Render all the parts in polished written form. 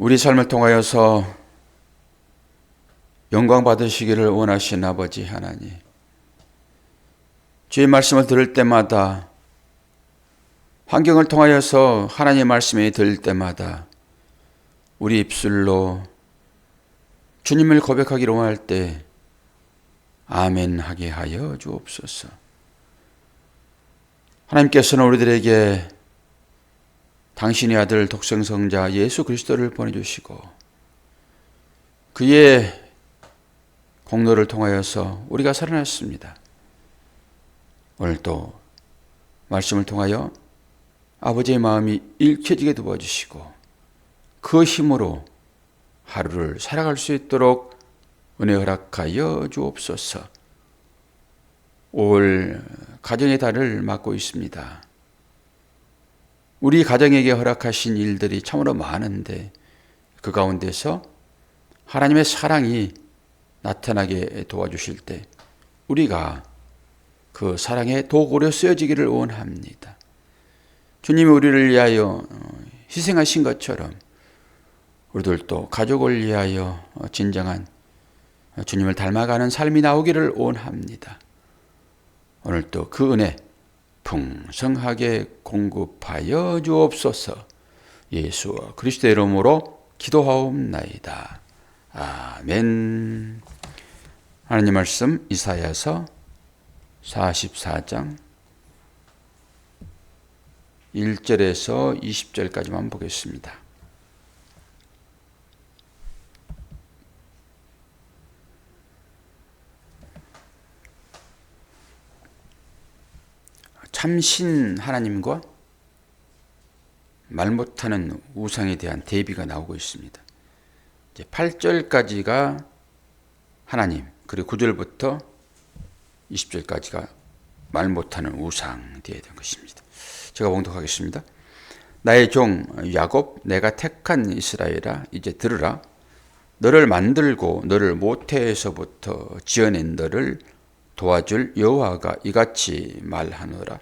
우리 삶을 통하여서 영광 받으시기를 원하신 아버지 하나님, 주의 말씀을 들을 때마다, 환경을 통하여서 하나님의 말씀이 들릴 때마다 우리 입술로 주님을 고백하기를 원할 때 아멘 하게 하여 주옵소서. 하나님께서는 우리들에게 당신의 아들 독생성자 예수 그리스도를 보내주시고 그의 공로를 통하여서 우리가 살아났습니다. 오늘도 말씀을 통하여 아버지의 마음이 읽혀지게 도와주시고 그 힘으로 하루를 살아갈 수 있도록 은혜 허락하여 주옵소서. 올 가정의 달을 맞고 있습니다. 우리 가정에게 허락하신 일들이 참으로 많은데 그 가운데서 하나님의 사랑이 나타나게 도와주실 때 우리가 그 사랑의 도구로 쓰여지기를 원합니다. 주님이 우리를 위하여 희생하신 것처럼 우리들도 가족을 위하여 진정한 주님을 닮아가는 삶이 나오기를 원합니다. 오늘도 그 은혜 풍성하게 공급하여 주옵소서. 예수 그리스도의 이름으로 기도하옵나이다. 아멘. 하나님 말씀 이사야서 44장 1절에서 20절까지만 보겠습니다. 참신 하나님과 말 못하는 우상에 대한 대비가 나오고 있습니다. 이제 8절까지가 하나님, 그리고 9절부터 20절까지가 말 못하는 우상에 대한 것입니다. 제가 봉독하겠습니다. 나의 종 야곱, 내가 택한 이스라엘아, 이제 들으라. 너를 만들고 너를 모태에서부터 지어낸 너를 도와줄 여호와가 이같이 말하노라.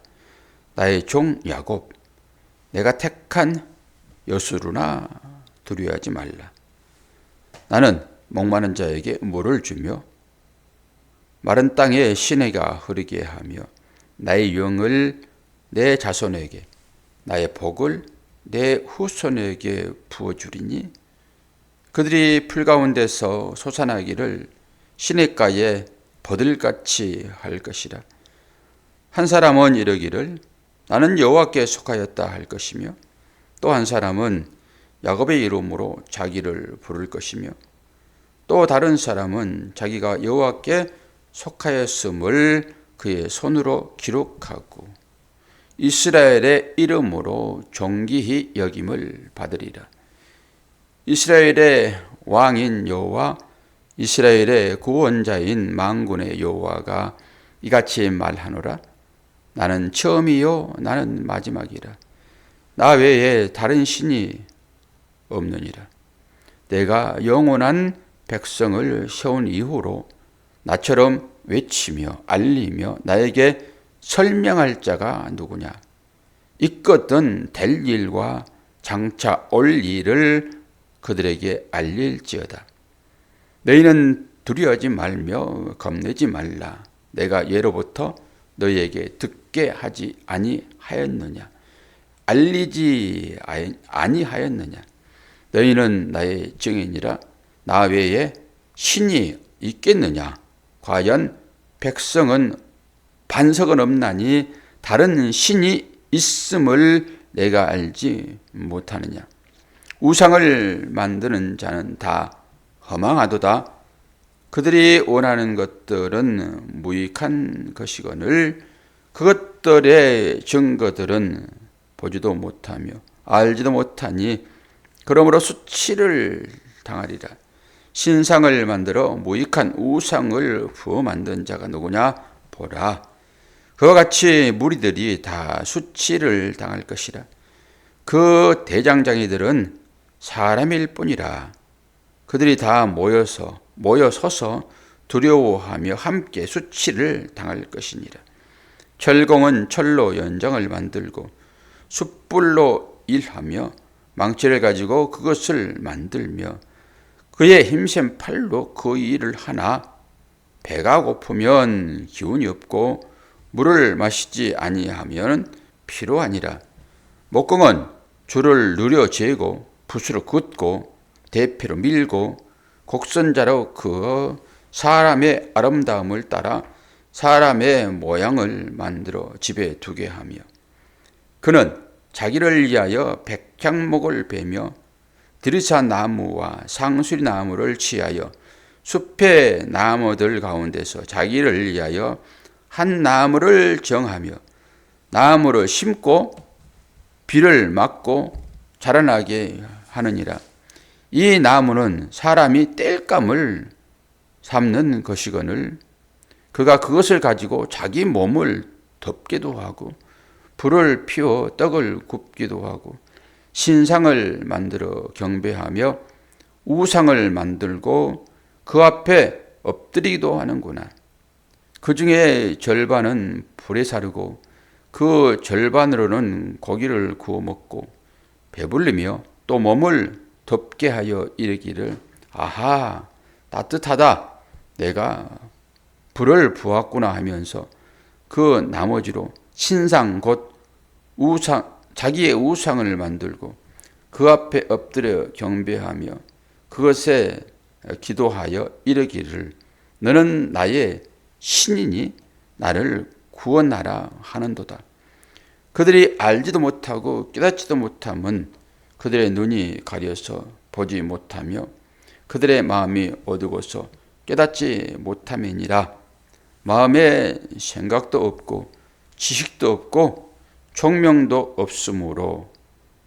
나의 종 야곱, 내가 택한 여수르나 두려워하지 말라. 나는 목마른 자에게 물을 주며 마른 땅에 시내가 흐르게 하며 나의 영을 내 자손에게, 나의 복을 내 후손에게 부어주리니 그들이 풀 가운데서 솟아나기를 시냇가에 버들같이 할 것이라. 한 사람은 이르기를 나는 여호와께 속하였다 할 것이며 또 한 사람은 야곱의 이름으로 자기를 부를 것이며 또 다른 사람은 자기가 여호와께 속하였음을 그의 손으로 기록하고 이스라엘의 이름으로 존귀히 여김을 받으리라. 이스라엘의 왕인 여호와, 이스라엘의 구원자인 만군의 여호와가 이같이 말하노라. 나는 처음이요 나는 마지막이라. 나 외에 다른 신이 없느니라. 내가 영원한 백성을 세운 이후로 나처럼 외치며 알리며 나에게 설명할 자가 누구냐. 있거든 될 일과 장차 올 일을 그들에게 알릴지어다. 너희는 두려워하지 말며 겁내지 말라. 내가 예로부터 너희에게 듣게 하지 아니하였느냐. 알리지 아니하였느냐. 너희는 나의 증인이라. 나 외에 신이 있겠느냐. 과연 백성은 반석은 없나니 다른 신이 있음을 내가 알지 못하느냐. 우상을 만드는 자는 다 허망하도다. 그들이 원하는 것들은 무익한 것이거늘 그것들의 증거들은 보지도 못하며 알지도 못하니 그러므로 수치를 당하리라. 신상을 만들어 무익한 우상을 부어 만든 자가 누구냐 보라. 그와 같이 무리들이 다 수치를 당할 것이라. 그 대장장이들은 사람일 뿐이라. 그들이 다 모여서서 두려워하며 함께 수치를 당할 것이니라. 철공은 철로 연장을 만들고 숯불로 일하며 망치를 가지고 그것을 만들며 그의 힘센 팔로 그 일을 하나 배가 고프면 기운이 없고 물을 마시지 아니하면 피로하니라. 목공은 줄을 누려 재고 붓으로 긋고 대패로 밀고 곡선자로 그 사람의 아름다움을 따라 사람의 모양을 만들어 집에 두게 하며 그는 자기를 위하여 백향목을 베며 드르사 나무와 상수리 나무를 취하여 숲의 나무들 가운데서 자기를 위하여 한 나무를 정하며 나무를 심고 비를 맞고 자라나게 하느니라. 이 나무는 사람이 땔감을 삼는 것이거늘 그가 그것을 가지고 자기 몸을 덮기도 하고 불을 피워 떡을 굽기도 하고 신상을 만들어 경배하며 우상을 만들고 그 앞에 엎드리기도 하는구나. 그 중에 절반은 불에 사르고 그 절반으로는 고기를 구워 먹고 배불리며 또 몸을 덥게 하여 이르기를 아하 따뜻하다 내가 불을 부었구나 하면서 그 나머지로 신상 곧 우상 자기의 우상을 만들고 그 앞에 엎드려 경배하며 그것에 기도하여 이르기를 너는 나의 신이니 나를 구원하라 하는도다. 그들이 알지도 못하고 깨닫지도 못함은 그들의 눈이 가려서 보지 못하며 그들의 마음이 어두워서 깨닫지 못함이니라. 마음에 생각도 없고 지식도 없고 총명도 없으므로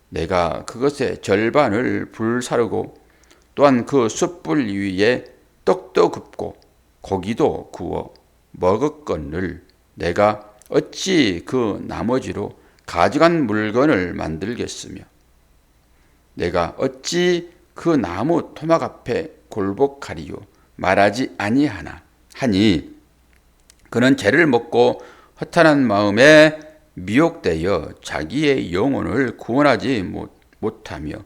내가 그것의 절반을 불사르고 또한 그 숯불 위에 떡도 굽고 고기도 구워 먹었거늘 내가 어찌 그 나머지로 가져간 물건을 만들겠으며 내가 어찌 그 나무 토막 앞에 굴복하리요 말하지 아니하나 하니 그는 죄를 먹고 허탄한 마음에 미혹되어 자기의 영혼을 구원하지 못하며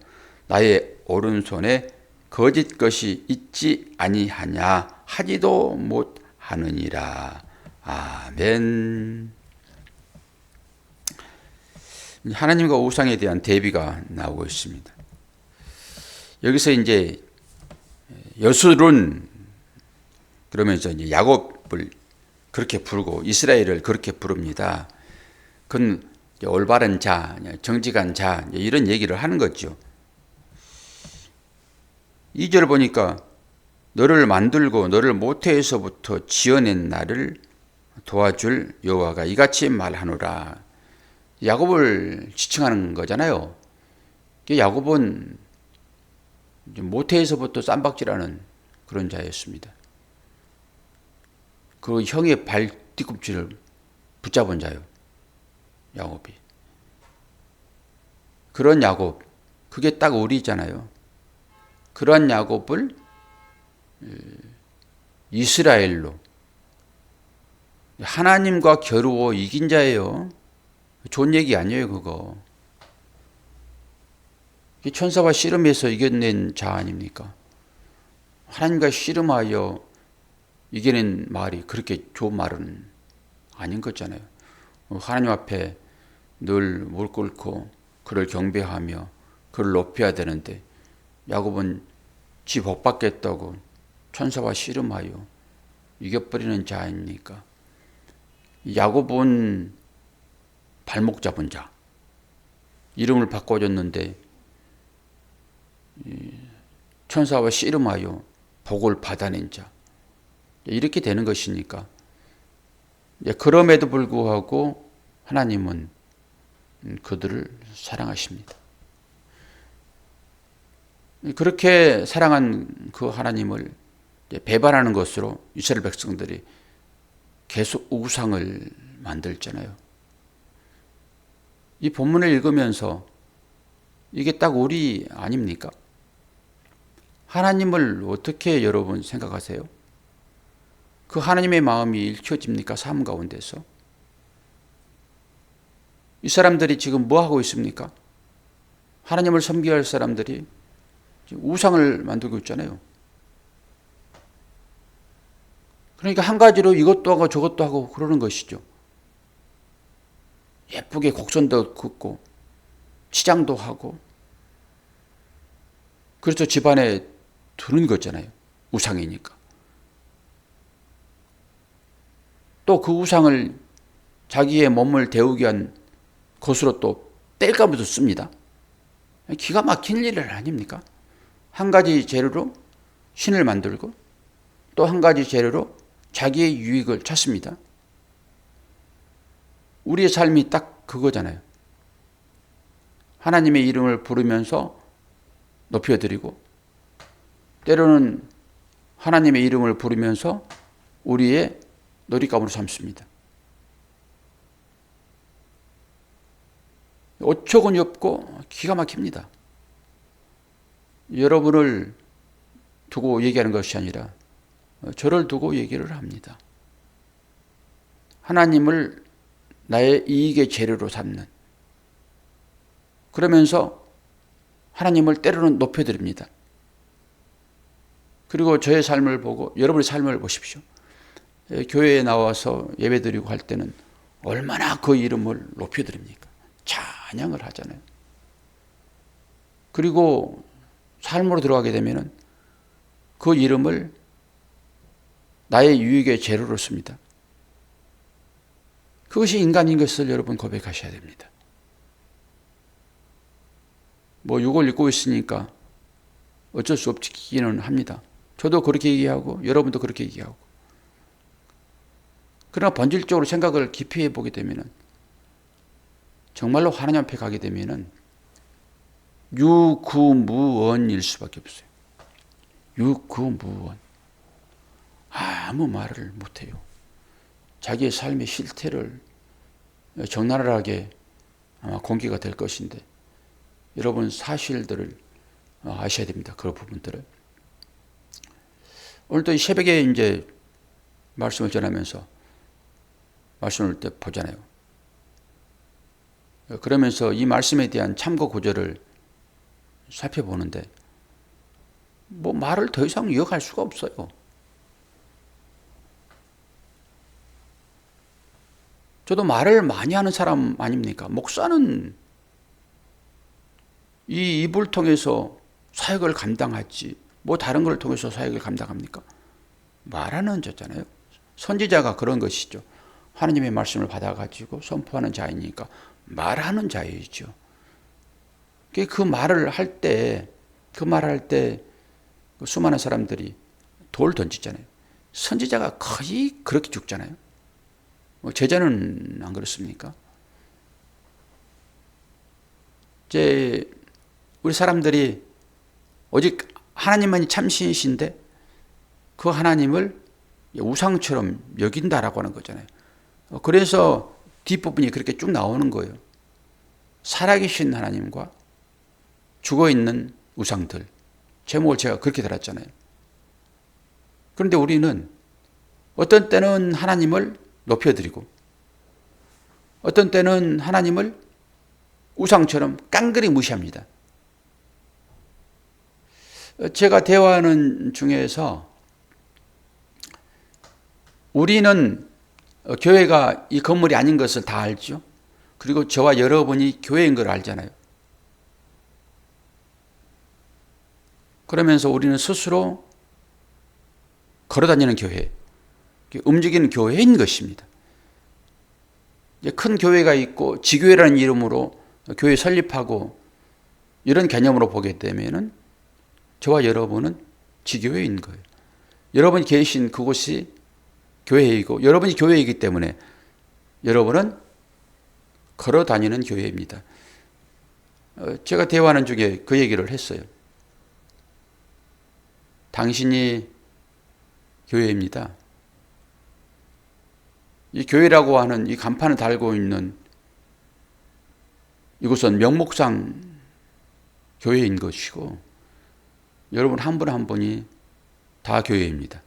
나의 오른손에 거짓 것이 있지 아니하냐 하지도 못하느니라. 아멘. 하나님과 우상에 대한 대비가 나오고 있습니다. 여기서 이제 여술은 그러면서 이제 야곱을 그렇게 부르고 이스라엘을 그렇게 부릅니다. 그건 올바른 자, 정직한 자 이런 얘기를 하는 거죠. 2절 보니까 너를 만들고 너를 모태에서부터 지어낸 나를 도와줄 여호와가 이같이 말하노라. 야곱을 지칭하는 거잖아요. 야곱은 모태에서부터 쌈박질하는 그런 자였습니다. 그 형의 발 뒤꿈치를 붙잡은 자요. 야곱이. 그런 야곱, 그게 딱 우리잖아요. 그런 야곱을 이스라엘로 하나님과 겨루어 이긴 자예요. 좋은 얘기 아니에요, 그거. 천사와 씨름해서 이겨낸 자 아닙니까? 하나님과 씨름하여 이겨낸 말이 그렇게 좋은 말은 아닌 거잖아요. 하나님 앞에 늘 무릎 꿇고 그를 경배하며 그를 높여야 되는데 야곱은 지 복 받겠다고 천사와 씨름하여 이겨버리는 자 아닙니까? 야곱은 발목 잡은 자, 이름을 바꿔줬는데 천사와 씨름하여 복을 받아낸 자, 이렇게 되는 것이니까. 그럼에도 불구하고 하나님은 그들을 사랑하십니다. 그렇게 사랑한 그 하나님을 배반하는 것으로 이스라엘 백성들이 계속 우상을 만들잖아요. 이 본문을 읽으면서 이게 딱 우리 아닙니까? 하나님을 어떻게 여러분 생각하세요? 그 하나님의 마음이 읽혀집니까? 삶 가운데서? 이 사람들이 지금 뭐 하고 있습니까? 하나님을 섬겨야 할 사람들이 우상을 만들고 있잖아요. 그러니까 한 가지로 이것도 하고 저것도 하고 그러는 것이죠. 예쁘게 곡선도 긋고 치장도 하고 그래서 집안에 두는 거잖아요. 우상이니까. 또 그 우상을 자기의 몸을 데우기 위한 것으로 또 땔감으로 씁니다. 기가 막힌 일 아닙니까? 한 가지 재료로 신을 만들고 또 한 가지 재료로 자기의 유익을 찾습니다. 우리의 삶이 딱 그거잖아요. 하나님의 이름을 부르면서 높여드리고 때로는 하나님의 이름을 부르면서 우리의 놀잇감으로 삼습니다. 어처구니 없고 기가 막힙니다. 여러분을 두고 얘기하는 것이 아니라 저를 두고 얘기를 합니다. 하나님을 나의 이익의 재료로 삼는, 그러면서 하나님을 때로는 높여드립니다. 그리고 저의 삶을 보고 여러분의 삶을 보십시오. 교회에 나와서 예배드리고 할 때는 얼마나 그 이름을 높여드립니까? 찬양을 하잖아요. 그리고 삶으로 들어가게 되면 그 이름을 나의 유익의 재료로 씁니다. 그것이 인간인 것을 여러분 고백하셔야 됩니다. 뭐 육을 입고 있으니까 어쩔 수 없기는 합니다. 저도 그렇게 얘기하고 여러분도 그렇게 얘기하고. 그러나 본질적으로 생각을 깊이 해보게 되면 정말로 하나님 앞에 가게 되면 유구무원일 수밖에 없어요. 유구무원. 아무 말을 못해요. 자기의 삶의 실태를 적나라하게 아마 공개가 될 것인데 여러분 사실들을 아셔야 됩니다. 그런 부분들을. 오늘도 이 새벽에 이제 말씀을 전하면서 말씀을 때 보잖아요. 그러면서 이 말씀에 대한 참고 구절을 살펴보는데 뭐 말을 더 이상 이어갈 수가 없어요. 저도 말을 많이 하는 사람 아닙니까? 목사는 이 입을 통해서 사역을 감당하지 뭐 다른 걸 통해서 사역을 감당합니까? 말하는 자잖아요. 선지자가 그런 것이죠. 하나님의 말씀을 받아가지고 선포하는 자이니까 말하는 자이죠. 그 말을 할 때, 수많은 사람들이 돌 던지잖아요. 선지자가 거의 그렇게 죽잖아요. 제자는 안 그렇습니까? 이제 우리 사람들이 오직 하나님만이 참신이신데 그 하나님을 우상처럼 여긴다라고 하는 거잖아요. 그래서 뒷부분이 그렇게 쭉 나오는 거예요. 살아계신 하나님과 죽어있는 우상들. 제목을 제가 그렇게 달았잖아요. 그런데 우리는 어떤 때는 하나님을 높여드리고 어떤 때는 하나님을 우상처럼 깡그리 무시합니다. 제가 대화하는 중에서 우리는 교회가 이 건물이 아닌 것을 다 알죠. 그리고 저와 여러분이 교회인 걸 알잖아요. 그러면서 우리는 스스로 걸어다니는 교회, 움직이는 교회인 것입니다. 큰 교회가 있고 지교회라는 이름으로 교회 설립하고 이런 개념으로 보게 되면은 저와 여러분은 지교회인 거예요. 여러분이 계신 그곳이 교회이고 여러분이 교회이기 때문에 여러분은 걸어다니는 교회입니다. 제가 대화하는 중에 그 얘기를 했어요. 당신이 교회입니다. 이 교회라고 하는 이 간판을 달고 있는 이곳은 명목상 교회인 것이고 여러분 한 분 한 분이 다 교회입니다.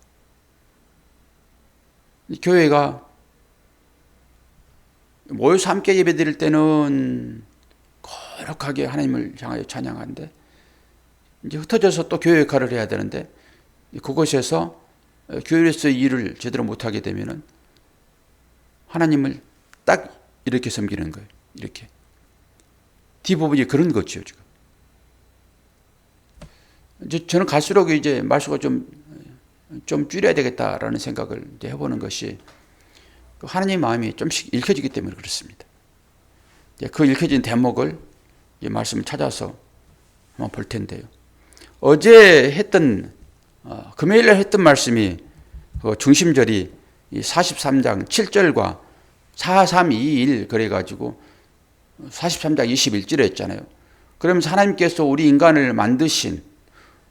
이 교회가 모여서 함께 예배드릴 때는 거룩하게 하나님을 향하여 찬양하는데 이제 흩어져서 또 교회 역할을 해야 되는데 그곳에서 교회에서 일을 제대로 못하게 되면은 하나님을 딱 이렇게 섬기는 거예요. 이렇게. 뒷부분이 그런 거죠, 지금. 이제 저는 갈수록 이제 말수가 좀 줄여야 되겠다라는 생각을 이제 해보는 것이 하나님의 마음이 좀씩 읽혀지기 때문에 그렇습니다. 그 읽혀진 대목을 말씀을 찾아서 한번 볼 텐데요. 어제 했던 금요일날 했던 말씀이 중심절이 43장 7절과 4321 그래가지고 43장 21절에 했잖아요. 그러면서 하나님께서 우리 인간을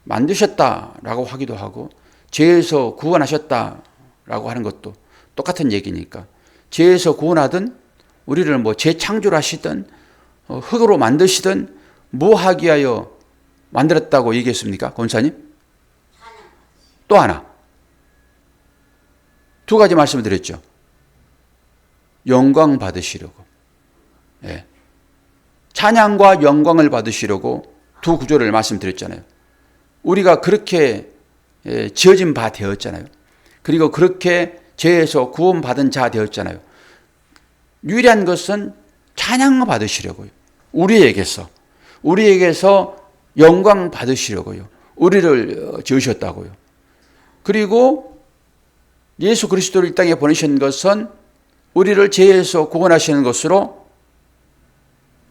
만드셨다라고 하기도 하고 죄에서 구원하셨다라고 하는 것도 똑같은 얘기니까 죄에서 구원하든 우리를 뭐 재창조를 하시든 흙으로 만드시든 뭐 하기 위하여 만들었다고 얘기했습니까? 권사님? 또 하나. 두 가지 말씀을 드렸죠. 영광 받으시려고. 예. 찬양과 영광을 받으시려고 두 구조를 말씀드렸잖아요. 우리가 그렇게 지어진 바 되었잖아요. 그리고 그렇게 죄에서 구원받은 자 되었잖아요. 유일한 것은 찬양 받으시려고요. 우리에게서 영광 받으시려고요. 우리를 지으셨다고요. 그리고 예수 그리스도를 이 땅에 보내신 것은 우리를 죄에서 구원하시는 것으로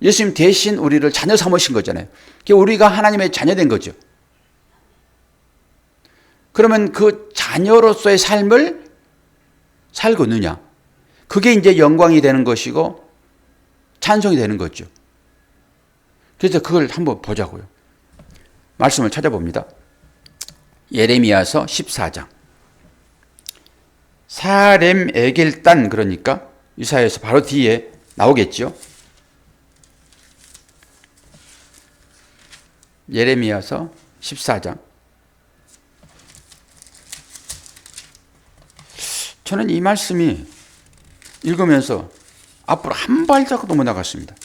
예수님 대신 우리를 자녀 삼으신 거잖아요. 우리가 하나님의 자녀된 거죠. 그러면 그 자녀로서의 삶을 살고 있느냐? 그게 이제 영광이 되는 것이고 찬송이 되는 거죠. 그래서 그걸 한번 보자고요. 말씀을 찾아봅니다. 예레미야서 14장. 사렘 에겔단 그러니까 이사야에서 바로 뒤에 나오겠죠. 예레미야서 14장. 저는 이 말씀이 읽으면서 앞으로 한 발자국도 못 나갔습니다.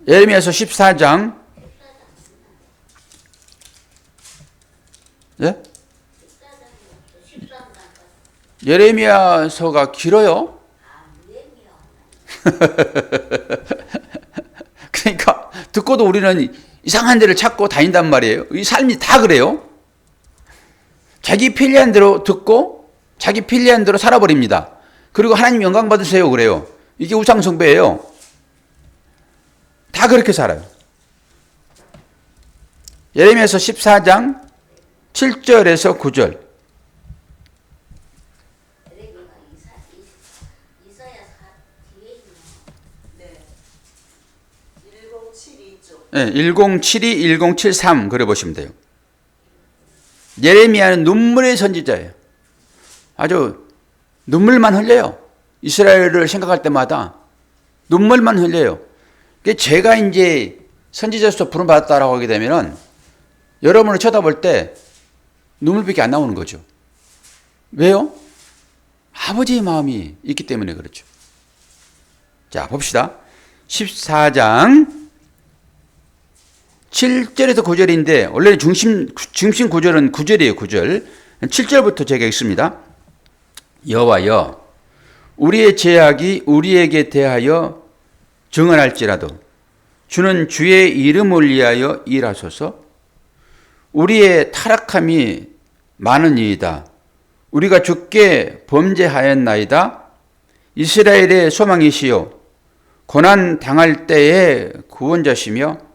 예레미야서 14장. 예? 예레미야서가 길어요. 그러니까 듣고도 우리는 이상한 데를 찾고 다닌단 말이에요. 이 삶이 다 그래요. 자기 편리한 대로 듣고 자기 편리한 대로 살아버립니다. 그리고 하나님 영광 받으세요 그래요. 이게 우상숭배예요. 다 그렇게 살아요. 예레미야서 14장 7절에서 9절. 네, 1072, 1073 그래 보시면 돼요. 예레미야는 눈물의 선지자예요. 아주 눈물만 흘려요. 이스라엘을 생각할 때마다 눈물만 흘려요. 제가 이제 선지자로서 부름받았다라고 하게 되면은 여러분을 쳐다볼 때 눈물밖에 안 나오는 거죠. 왜요? 아버지의 마음이 있기 때문에 그렇죠. 자, 봅시다. 14장 7절에서 9절인데 원래 중심 구절은 9절이에요. 9절. 7절부터 제가 읽습니다. 여호와여 우리의 죄악이 우리에게 대하여 증언할지라도 주는 주의 이름을 위하여 일하소서. 우리의 타락함이 많으니이다. 우리가 주께 범죄하였나이다. 이스라엘의 소망이시요 고난 당할 때의 구원자시여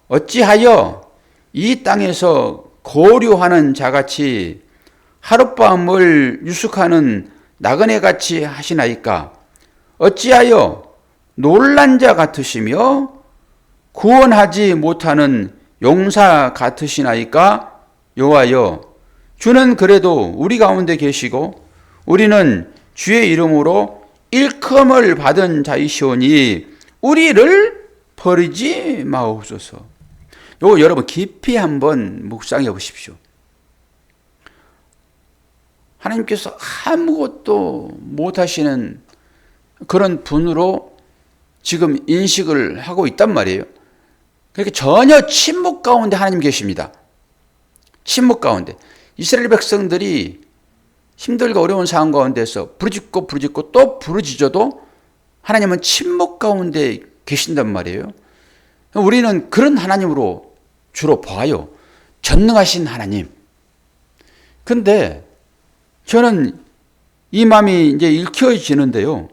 어찌하여 이 땅에서 고류하는 자같이 하룻밤을 유숙하는 나그네같이 하시나이까. 어찌하여 놀란 자 같으시며 구원하지 못하는 용사 같으시나이까. 여호와여 주는 그래도 우리 가운데 계시고 우리는 주의 이름으로 일컬음을 받은 자이시오니 우리를 버리지 마옵소서. 요거 여러분 깊이 한번 묵상해 보십시오. 하나님께서 아무것도 못하시는 그런 분으로 지금 인식을 하고 있단 말이에요. 그러니까 전혀 침묵 가운데 하나님 계십니다. 침묵 가운데. 이스라엘 백성들이 힘들고 어려운 상황 가운데서 부르짖고 또 부르짖어도 하나님은 침묵 가운데 계신단 말이에요. 우리는 그런 하나님으로 주로 봐요. 전능하신 하나님. 근데 저는 이 마음이 이제 읽혀지는데요.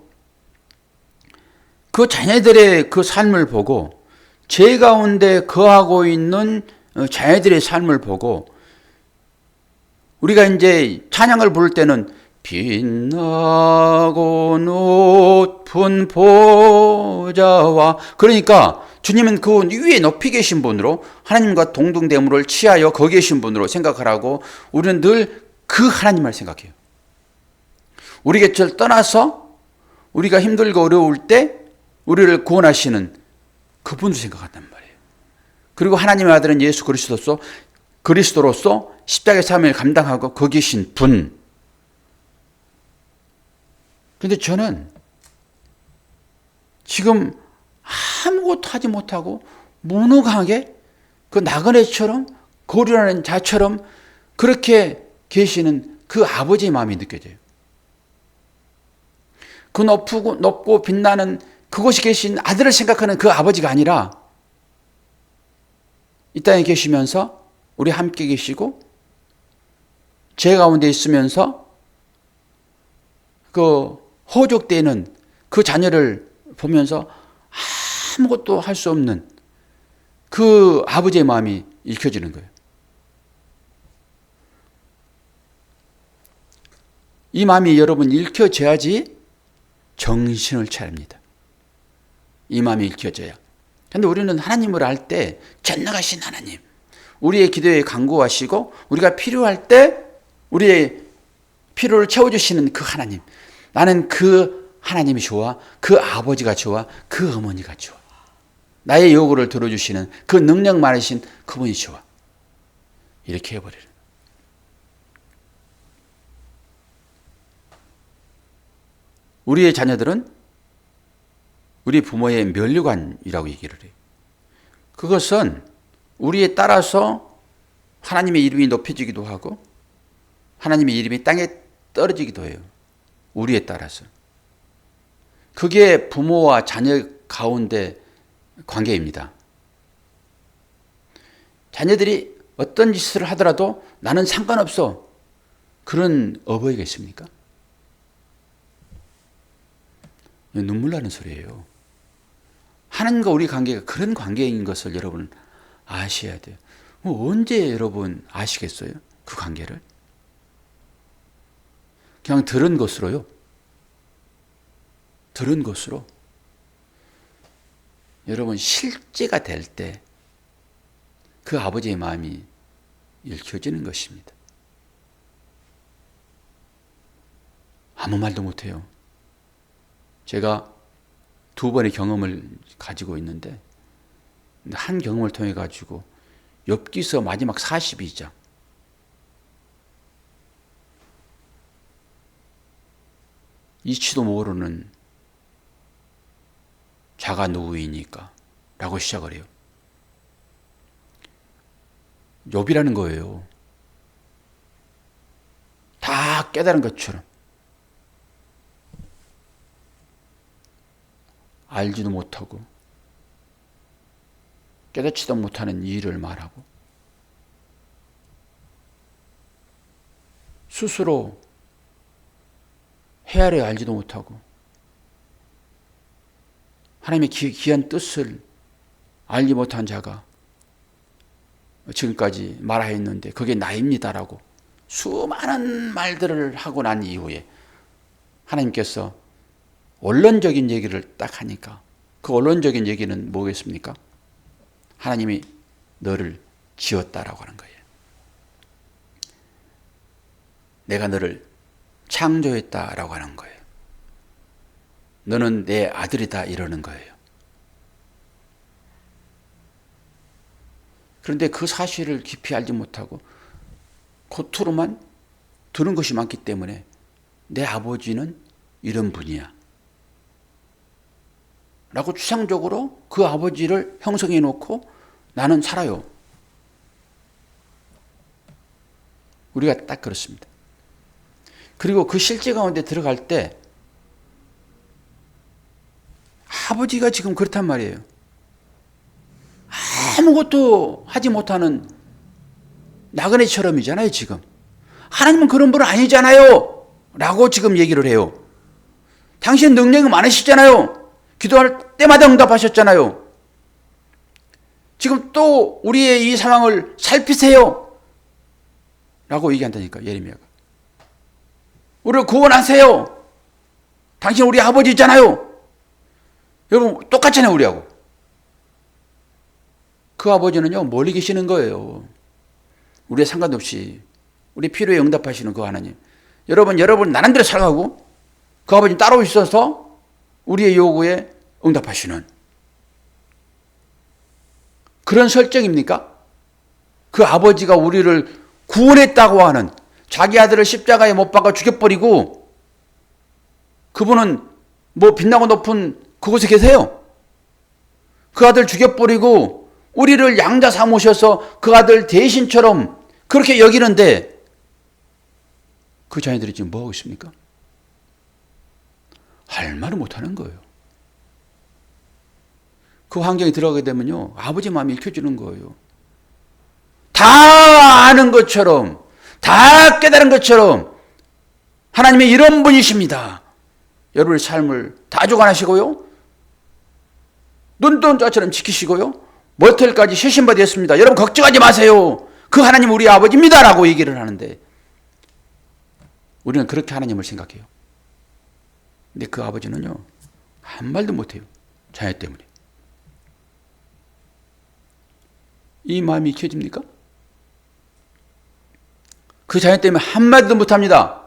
그 자녀들의 그 삶을 보고 제 가운데 거하고 있는 자녀들의 삶을 보고 우리가 이제 찬양을 부를 때는 빛나고 높은 보좌와 그러니까 주님은 그 위에 높이 계신 분으로 하나님과 동등됨을 취하여 거기 계신 분으로 생각하라고 우리는 늘 그 하나님을 생각해요. 우리 곁을 떠나서 우리가 힘들고 어려울 때 우리를 구원하시는 그분을 생각한단 말이에요. 그리고 하나님의 아들은 예수 그리스도로서 십자가의 삶을 감당하고 거기 계신 분. 그런데 저는 지금 아무것도 하지 못하고 무능하게 그 나그네처럼 고려하는 자처럼 그렇게 계시는 그 아버지의 마음이 느껴져요. 그 높고 빛나는 그곳이 계신 아들을 생각하는 그 아버지가 아니라 이 땅에 계시면서 우리 함께 계시고 제 가운데 있으면서 그 호족되는 그 자녀를 보면서 아무것도 할 수 없는 그 아버지의 마음이 읽혀지는 거예요. 이 마음이 여러분 읽혀져야지 정신을 차립니다. 이 마음이 읽혀져야. 그런데 우리는 하나님을 알 때 전능하신 하나님, 우리의 기도에 간구하시고 우리가 필요할 때 우리의 필요를 채워주시는 그 하나님. 나는 그 하나님이 좋아, 그 아버지가 좋아, 그 어머니가 좋아. 나의 요구를 들어주시는 그 능력 많으신 그분이 좋아. 이렇게 해버리는. 우리의 자녀들은 우리 부모의 면류관이라고 얘기를 해요. 그것은 우리에 따라서 하나님의 이름이 높여지기도 하고 하나님의 이름이 땅에 떨어지기도 해요. 우리에 따라서. 그게 부모와 자녀 가운데 관계입니다. 자녀들이 어떤 짓을 하더라도 나는 상관없어. 그런 어버이가 있습니까? 눈물 나는 소리예요. 하나님과 우리 관계가 그런 관계인 것을 여러분 아셔야 돼요. 언제 여러분 아시겠어요? 그 관계를? 그냥 들은 것으로요. 들은 것으로. 여러분 실제가 될 때 그 아버지의 마음이 읽혀지는 것입니다. 아무 말도 못해요. 제가 2번의 경험을 가지고 있는데 한 경험을 통해 가지고 욥기서 마지막 42장 이치도 모르는 자가 누구이니까 라고 시작을 해요. 욥이라는 거예요. 다 깨달은 것처럼 알지도 못하고 깨닫지도 못하는 일을 말하고 스스로 헤아려 알지도 못하고 하나님의 귀한 뜻을 알지 못한 자가 지금까지 말하였는데 그게 나입니다라고 수많은 말들을 하고 난 이후에 하나님께서 원론적인 얘기를 딱 하니까 그 원론적인 얘기는 뭐겠습니까? 하나님이 너를 지었다라고 하는 거예요. 내가 너를 창조했다라고 하는 거예요. 너는 내 아들이다 이러는 거예요. 그런데 그 사실을 깊이 알지 못하고 겉으로만 들은 것이 많기 때문에 내 아버지는 이런 분이야. 라고 추상적으로 그 아버지를 형성해 놓고 나는 살아요. 우리가 딱 그렇습니다. 그리고 그 실제 가운데 들어갈 때 아버지가 지금 그렇단 말이에요. 아무것도 하지 못하는 나그네처럼이잖아요, 지금. 하나님은 그런 분은 아니잖아요. 라고 지금 얘기를 해요. 당신 능력이 많으시잖아요. 기도할 때마다 응답하셨잖아요. 지금 또 우리의 이 상황을 살피세요. 라고 얘기한다니까, 예레미야가. 우리를 구원하세요. 당신 우리 아버지잖아요. 여러분, 똑같잖아요, 우리하고. 그 아버지는요, 멀리 계시는 거예요. 우리의 상관없이. 우리 필요에 응답하시는 그 하나님. 여러분 나름대로 살아가고 그 아버지는 따로 있어서 우리의 요구에 응답하시는 그런 설정입니까? 그 아버지가 우리를 구원했다고 하는 자기 아들을 십자가에 못 박아 죽여버리고 그분은 뭐 빛나고 높은 그곳에 계세요. 그 아들 죽여버리고 우리를 양자 삼으셔서 그 아들 대신처럼 그렇게 여기는데 그 자녀들이 지금 뭐하고 있습니까? 할 말을 못하는 거예요. 그 환경에 들어가게 되면요, 아버지 마음이 읽혀지는 거예요. 다 아는 것처럼, 다 깨달은 것처럼 하나님이 이런 분이십니다. 여러분의 삶을 다 주관하시고요, 눈뜬 자처럼 지키시고요, 모텔까지 쇄신받았습니다. 여러분 걱정하지 마세요. 그 하나님 우리 아버지입니다. 라고 얘기를 하는데 우리는 그렇게 하나님을 생각해요. 근데 그 아버지는요, 한 말도 못해요. 자녀 때문에. 이 마음이 익혀집니까? 그 자녀 때문에 한마디도 못합니다.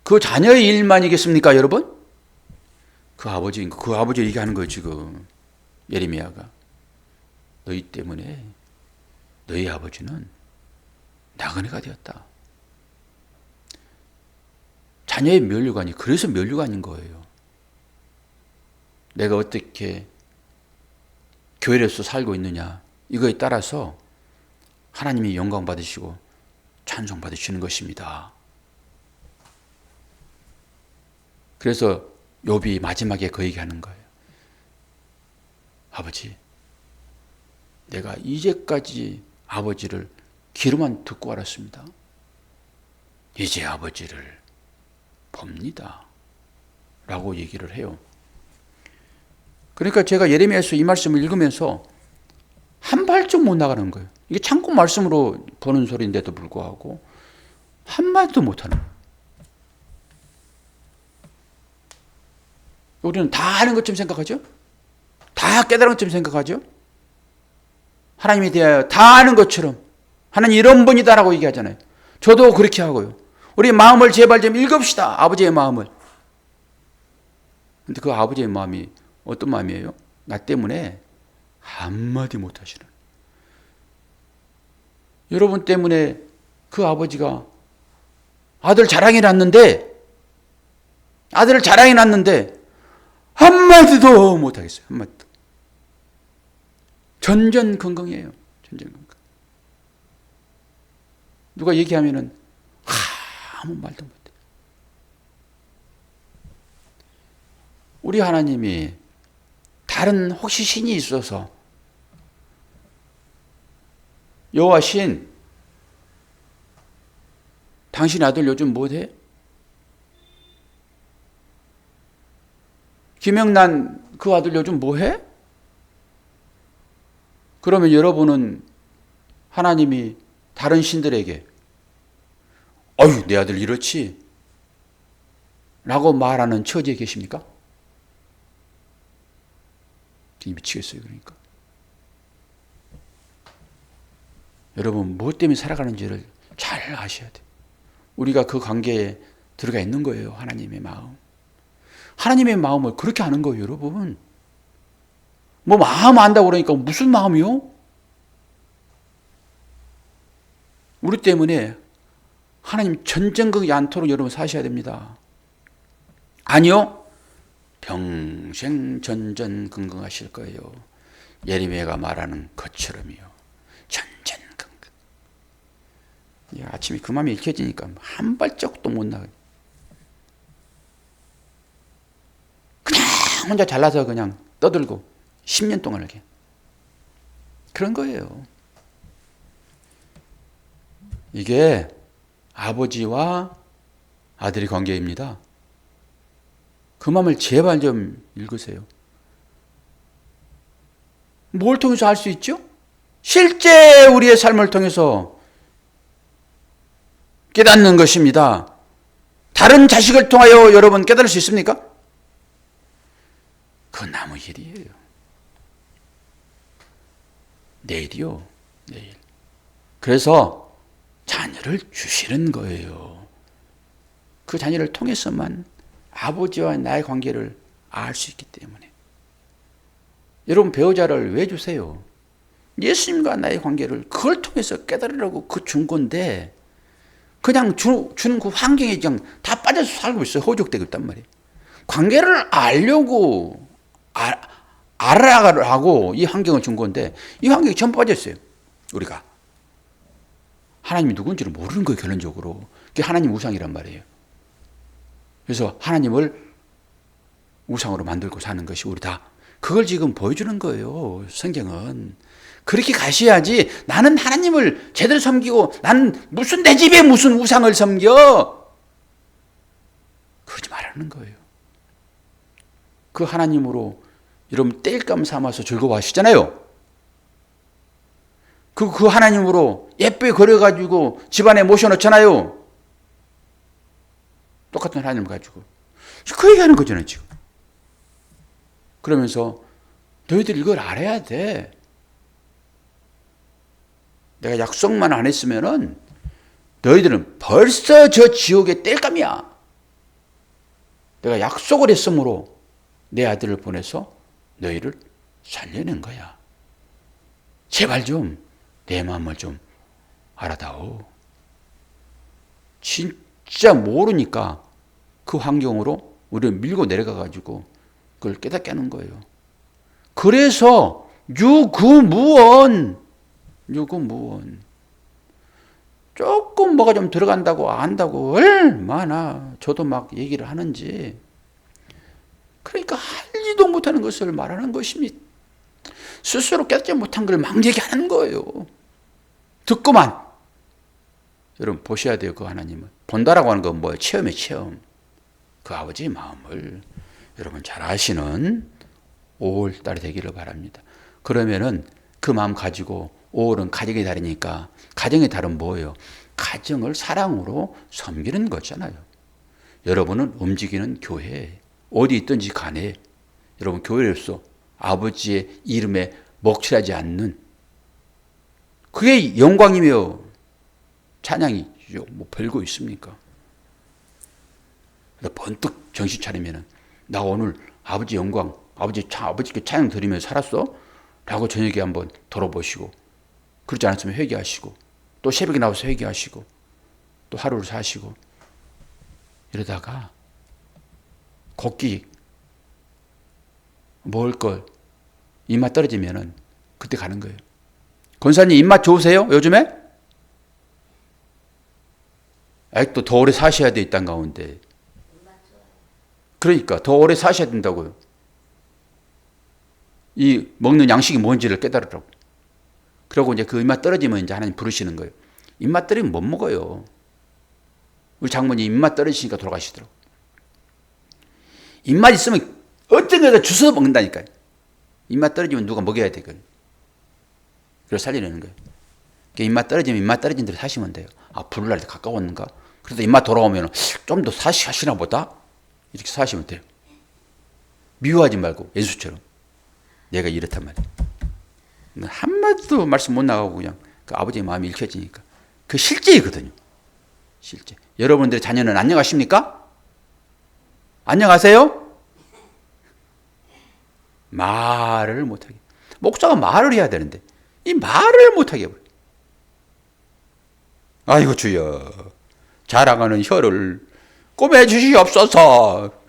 그 자녀의 일만이겠습니까, 여러분? 그 아버지 얘기하는 거예요, 지금. 예레미야가. 너희 때문에 너희 아버지는 나그네가 되었다. 자녀의 면류관이 그래서 면류관인 거예요. 내가 어떻게 교회로서 살고 있느냐 이거에 따라서 하나님이 영광 받으시고 찬송 받으시는 것입니다. 그래서 욥이 마지막에 그 얘기하는 거예요. 아버지, 내가 이제까지 아버지를 귀로만 듣고 알았습니다. 이제 아버지를 봅니다. 라고 얘기를 해요. 그러니까 제가 예레미야에서 이 말씀을 읽으면서 한 발짝 못 나가는 거예요. 이게 참고 말씀으로 보는 소리인데도 불구하고 한마디도 못하는 거예요. 우리는 다 아는 것처럼 생각하죠? 다 깨달은 것처럼 생각하죠? 하나님에 대하여 다 아는 것처럼 하나님 이런 분이다라고 얘기하잖아요. 저도 그렇게 하고요. 우리 마음을 제발 좀 읽읍시다. 아버지의 마음을. 근데 그 아버지의 마음이 어떤 마음이에요? 나 때문에 한마디 못하시는. 여러분 때문에 그 아버지가 아들을 자랑해 놨는데 한마디도 못하겠어요. 한마디도. 전전긍긍이에요. 전전긍긍. 누가 얘기하면은 아무 말도 못해. 우리 하나님이 다른 혹시 신이 있어서 여호와 신, 당신 아들 요즘 뭐해? 김영란 그 아들 요즘 뭐해? 그러면 여러분은 하나님이 다른 신들에게 어휴 내 아들 이렇지? 라고 말하는 처지에 계십니까? 미치겠어요. 그러니까 여러분 무엇 때문에 살아가는지를 잘 아셔야 돼요. 우리가 그 관계에 들어가 있는 거예요. 하나님의 마음. 하나님의 마음을 그렇게 아는 거예요. 여러분 뭐 마음 안다고 그러니까 무슨 마음이요? 우리 때문에 하나님 전쟁극이 않도록 여러분 사셔야 됩니다. 아니요. 평생 전전긍긍하실 거예요. 예레미야가 말하는 것처럼요. 전전긍긍. 아침에 그 마음이 읽혀지니까 한 발짝도 못 나가요. 그냥 혼자 잘나서 그냥 떠들고 10년 동안 이렇게. 그런 거예요. 이게 아버지와 아들의 관계입니다. 그 마음을 제발 좀 읽으세요. 뭘 통해서 알 수 있죠? 실제 우리의 삶을 통해서 깨닫는 것입니다. 다른 자식을 통하여 여러분 깨달을 수 있습니까? 그건 남의 일이에요. 내일이요. 내일. 그래서 자녀를 주시는 거예요. 그 자녀를 통해서만 아버지와 나의 관계를 알 수 있기 때문에. 여러분 배우자를 왜 주세요? 예수님과 나의 관계를 그걸 통해서 깨달으라고 그 준 건데 그냥 주는 그 환경에 그냥 다 빠져서 살고 있어요. 허우적대고 있단 말이에요. 관계를 알려고 알아가라고 이 환경을 준 건데 이 환경에 전부 빠졌어요. 우리가. 하나님이 누군지를 모르는 거예요. 결론적으로. 그게 하나님 우상이란 말이에요. 그래서 하나님을 우상으로 만들고 사는 것이 우리 다. 그걸 지금 보여주는 거예요. 성경은. 그렇게 가셔야지 나는 하나님을 제대로 섬기고 나는 무슨 내 집에 무슨 우상을 섬겨. 그러지 말라는 거예요. 그 하나님으로 여러분 땔감 삼아서 즐거워하시잖아요. 그 하나님으로 예쁘게 그려가지고 집안에 모셔놓잖아요. 똑같은 하나님을 가지고. 그 얘기하는 거잖아요, 지금. 그러면서 너희들 이걸 알아야 돼. 내가 약속만 안 했으면은 너희들은 벌써 저 지옥의 땔감이야. 내가 약속을 했으므로 내 아들을 보내서 너희를 살려낸 거야. 제발 좀 내 마음을 좀 알아다오. 진짜 모르니까 그 환경으로 우리를 밀고 내려가가지고 그걸 깨닫게 하는 거예요. 그래서 유구무원. 조금 뭐가 좀 들어간다고 안다고 얼마나 저도 막 얘기를 하는지. 그러니까 알지도 못하는 것을 말하는 것입니다. 스스로 깨닫지 못한 걸 막 얘기하는 거예요. 듣고만. 여러분 보셔야 돼요. 그 하나님은. 본다라고 하는 건 뭐예요? 체험이에요. 체험. 그 아버지의 마음을 여러분 잘 아시는 5월달이 되기를 바랍니다. 그러면은 그 마음 가지고 5월은 가정의 달이니까 가정의 달은 뭐예요? 가정을 사랑으로 섬기는 거잖아요. 여러분은 움직이는 교회 어디 있든지 간에 여러분 교회로서 아버지의 이름에 먹칠하지 않는 그게 영광이며 찬양이죠. 뭐 별거 있습니까? 번뜩 정신 차리면은 나 오늘 아버지 영광, 아버지께 찬양 드리며 살았어? 라고 저녁에 한번 돌아보시고 그렇지 않았으면 회개하시고 또 새벽에 나와서 회개하시고 또 하루를 사시고 이러다가 걷기 먹을 걸 입맛 떨어지면은 그때 가는 거예요. 권사님 입맛 좋으세요? 요즘에? 아직도 더 오래 사셔야 돼, 이 땅 가운데. 그러니까 더 오래 사셔야 된다고요. 이 먹는 양식이 뭔지를 깨달으라고. 그러고 이제 그 입맛 떨어지면 이제 하나님 부르시는 거예요. 입맛 떨어지면 못 먹어요. 우리 장모님 입맛 떨어지시니까 돌아가시더라고. 입맛 있으면 어떤 거에다 주워 먹는다니까요. 입맛 떨어지면 누가 먹여야 되거든요. 그래서 살려내는 거예요. 그러니까 입맛 떨어지면 입맛 떨어진 대로 사시면 돼요. 아, 부를날 때 가까웠는가? 그래도 입맛 돌아오면 좀 더 사시나 보다? 이렇게 사시면 돼요. 미워하지 말고 예수처럼. 내가 이렇단 말이에요. 한마디도 말씀 못 나가고 그냥 그 아버지의 마음이 읽혀지니까. 그 실제이거든요. 실제. 여러분들의 자녀는 안녕하십니까? 안녕하세요? 말을 못하게. 목사가 말을 해야 되는데 이 말을 못하게 해버려. 아이고 주여 자랑하는 혀를 꼬매 주시옵소서.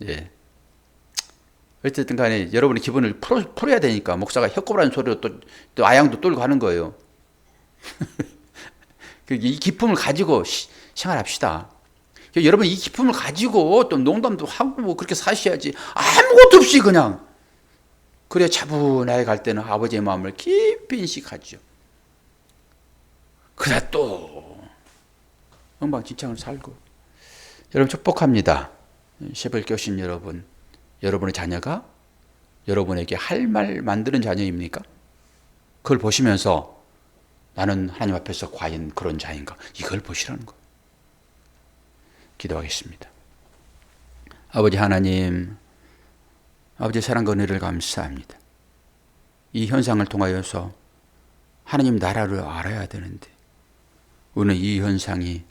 예. 어쨌든 간에 여러분의 기분을 풀어야 되니까 목사가 혀꼬라는 소리로 또 아양도 떨고 하는 거예요. 이 기쁨을 가지고 생활합시다. 여러분 이 기쁨을 가지고 또 농담도 하고 뭐 그렇게 사셔야지. 아무것도 없이 그냥. 그래야 차분하게 갈 때는 아버지의 마음을 깊이 인식하죠. 그래 또 엉망진창을 살고. 여러분 축복합니다. 새벽 교신 여러분. 여러분의 자녀가 여러분에게 할 말 만드는 자녀입니까? 그걸 보시면서 나는 하나님 앞에서 과연 그런 자인가? 이걸 보시라는 거예요. 기도하겠습니다. 아버지 하나님, 아버지 사랑과 은혜를 감사합니다. 이 현상을 통하여서 하나님 나라를 알아야 되는데 우리는 이 현상이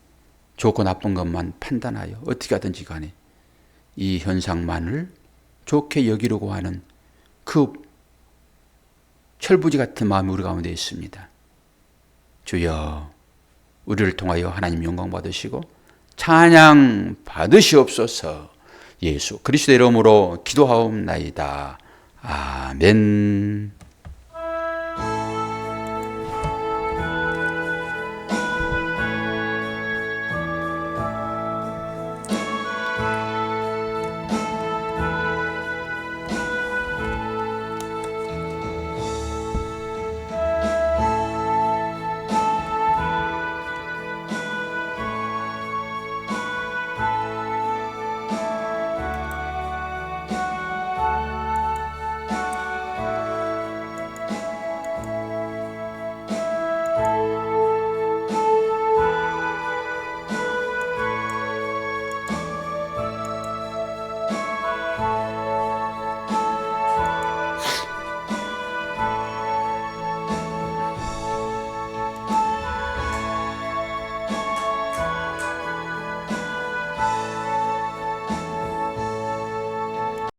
좋고 나쁜 것만 판단하여 어떻게 하든지 간에 이 현상만을 좋게 여기려고 하는 그 철부지 같은 마음이 우리 가운데 있습니다. 주여, 우리를 통하여 하나님 영광 받으시고 찬양 받으시옵소서. 예수 그리스도의 이름으로 기도하옵나이다. 아멘.